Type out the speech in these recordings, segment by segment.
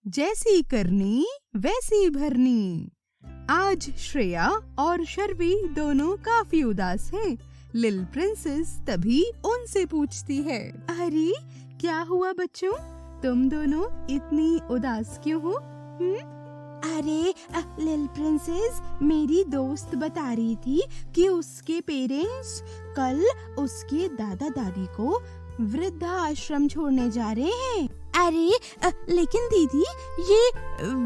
जैसी करनी वैसी भरनी। आज श्रेया और शर्वी दोनों काफी उदास हैं। लिल प्रिंसेस तभी उनसे पूछती है, अरे क्या हुआ बच्चों, तुम दोनों इतनी उदास क्यों हो? अरे लिल प्रिंसेस, मेरी दोस्त बता रही थी कि उसके पेरेंट्स कल उसके दादा दादी को वृद्धाश्रम छोड़ने जा रहे हैं। अरे लेकिन दीदी, ये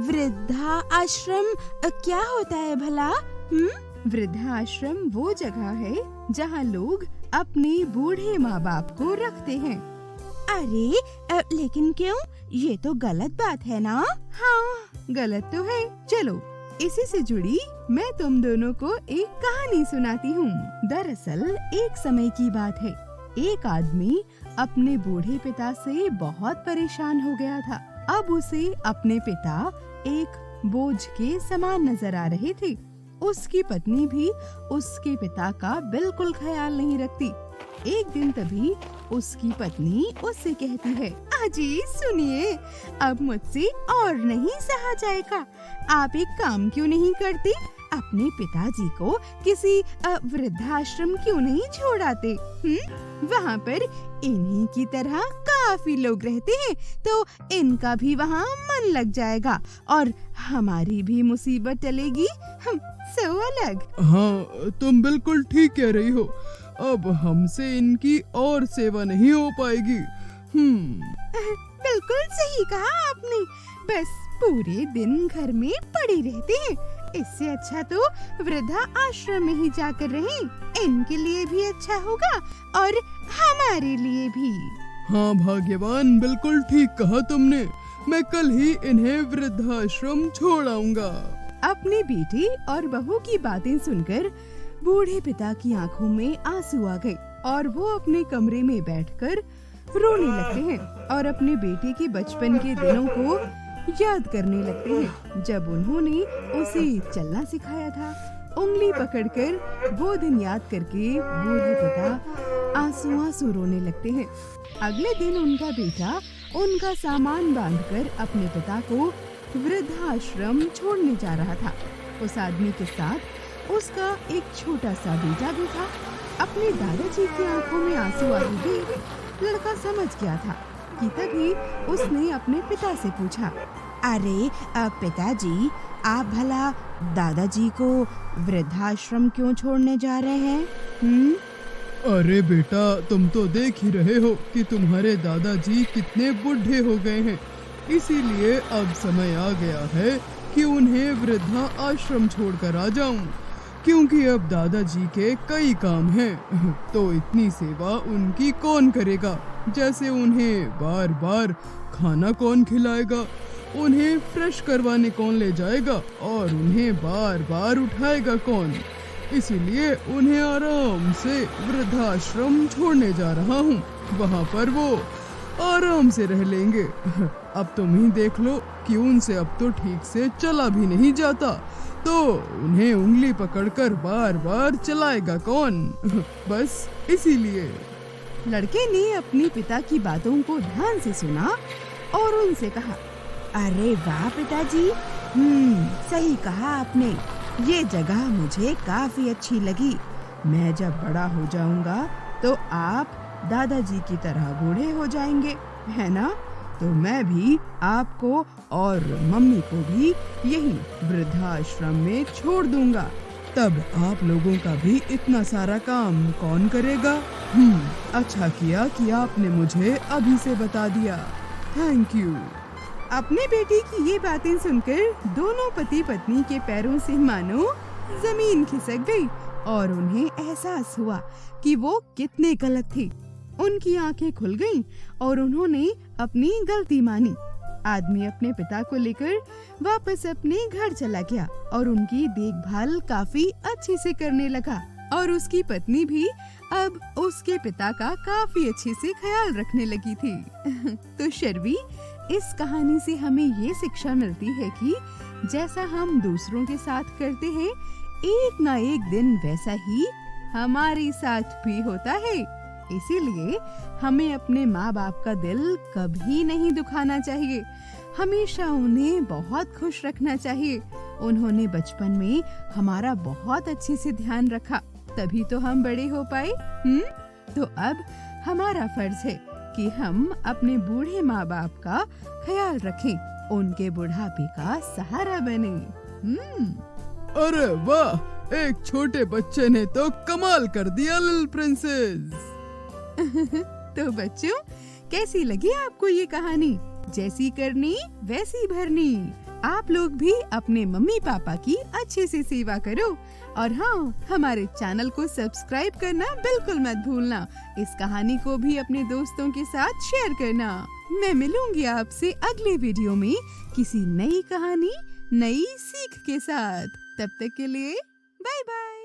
वृद्धाश्रम क्या होता है भला? वृद्धाश्रम वो जगह है जहाँ लोग अपने बूढ़े माँ बाप को रखते हैं। अरे लेकिन क्यों? ये तो गलत बात है ना? हाँ, गलत तो है। चलो इसी से जुड़ी मैं तुम दोनों को एक कहानी सुनाती हूँ। दरअसल एक समय की बात है। एक आदमी अपने बूढ़े पिता से बहुत परेशान हो गया था। अब उसे अपने पिता एक बोझ के समान नजर आ रहे थे। उसकी पत्नी भी उसके पिता का बिल्कुल ख्याल नहीं रखती। एक दिन तभी उसकी पत्नी उससे कहती है, अजी सुनिए, अब मुझसे और नहीं सहा जाएगा। आप एक काम क्यों नहीं करती? अपने पिताजी को किसी वृद्धाश्रम क्यों नहीं छोड़ाते? वहाँ पर इन्हीं की तरह काफी लोग रहते हैं, तो इनका भी वहाँ मन लग जाएगा और हमारी भी मुसीबत टलेगी। सो अलग। हाँ, तुम बिल्कुल ठीक कह रही हो। अब हमसे इनकी और सेवा नहीं हो पाएगी। बिल्कुल सही कहा आपने। बस पूरे दिन घर में पड़े रहते हैं। इससे अच्छा तो वृद्धा आश्रम में ही जाकर रहें। इनके लिए भी अच्छा होगा और हमारे लिए भी। हाँ भाग्यवान, बिल्कुल ठीक कहा तुमने। मैं कल ही इन्हें वृद्धाश्रम छोड़ आऊंगा। अपने बेटे और बहू की बातें सुनकर बूढ़े पिता की आंखों में आंसू आ गए और वो अपने कमरे में बैठकर रोने लगते हैं और अपने बेटे के बचपन के दिनों को याद करने लगते हैं, जब उन्होंने उसे चलना सिखाया था। उंगली पकड़कर वो दिन याद करके बूढ़े पिता आंसू रोने लगते हैं। अगले दिन उनका बेटा उनका सामान बांधकर अपने पिता को वृद्धाश्रम छोड़ने जा रहा था। उस आदमी के साथ उसका एक छोटा सा बेटा भी था। अपने दादाजी की आंखों में आंसू आते देख लड़का समझ गया था कि तभी उसने अपने पिता से पूछा, अरे पिताजी, आप भला दादाजी को वृद्धाश्रम क्यों छोड़ने जा रहे हैं? अरे बेटा, तुम तो देख ही रहे हो कि तुम्हारे दादाजी कितने बूढ़े हो गए हैं। इसीलिए अब समय आ गया है कि उन्हें वृद्धा आश्रम छोड़कर आ जाऊं, क्योंकि अब दादाजी के कई काम हैं। तो इतनी सेवा उनकी कौन करेगा? जैसे उन्हें बार बार खाना कौन खिलाएगा, उन्हें फ्रेश करवाने कौन ले जाएगा और उन्हें बार बार उठाएगा कौन? इसीलिए उन्हें आराम से वृद्धाश्रम छोड़ने जा रहा हूँ। वहाँ पर वो आराम से रह लेंगे। अब तुम ही देख लो कि उनसे अब तो ठीक से चला भी नहीं जाता, तो उन्हें उंगली पकड़कर बार बार चलाएगा कौन? बस इसीलिए। लड़के ने अपने पिता की बातों को ध्यान से सुना और उनसे कहा, अरे वाह पिताजी, सही कहा आपने। ये जगह मुझे काफी अच्छी लगी। मैं जब बड़ा हो जाऊंगा तो आप दादाजी की तरह बूढ़े हो जाएंगे, है ना? तो मैं भी आपको और मम्मी को भी यही वृद्धाश्रम में छोड़ दूंगा। तब आप लोगों का भी इतना सारा काम कौन करेगा? अच्छा किया कि आपने मुझे अभी से बता दिया। Thank you. अपने बेटे की ये बातें सुनकर दोनों पति पत्नी के पैरों से मानो जमीन खिसक गई और उन्हें एहसास हुआ कि वो कितने गलत थे। उनकी आंखें खुल गईं और उन्होंने अपनी गलती मानी। आदमी अपने पिता को लेकर वापस अपने घर चला गया और उनकी देखभाल काफी अच्छे से करने लगा और उसकी पत्नी भी अब उसके पिता का काफी अच्छे से ख्याल रखने लगी थी। तो शर्वी, इस कहानी से हमें ये शिक्षा मिलती है कि जैसा हम दूसरों के साथ करते हैं, एक ना एक दिन वैसा ही हमारे साथ भी होता है। इसीलिए हमें अपने माँ बाप का दिल कभी नहीं दुखाना चाहिए। हमेशा उन्हें बहुत खुश रखना चाहिए। उन्होंने बचपन में हमारा बहुत अच्छे से ध्यान रखा, तभी तो हम बड़े हो पाए। तो अब हमारा फर्ज है कि हम अपने बूढ़े माँ बाप का ख्याल रखें, उनके बुढ़ापे का सहारा बने। अरे वाह, एक छोटे बच्चे ने तो कमाल कर दिया लिटिल प्रिंसेस। तो बच्चों, कैसी लगी आपको ये कहानी? जैसी करनी वैसी भरनी। आप लोग भी अपने मम्मी पापा की अच्छे से सेवा करो और हाँ, हमारे चैनल को सब्सक्राइब करना बिल्कुल मत भूलना। इस कहानी को भी अपने दोस्तों के साथ शेयर करना। मैं मिलूंगी आपसे अगले वीडियो में किसी नई कहानी, नई सीख के साथ। तब तक के लिए बाय बाय।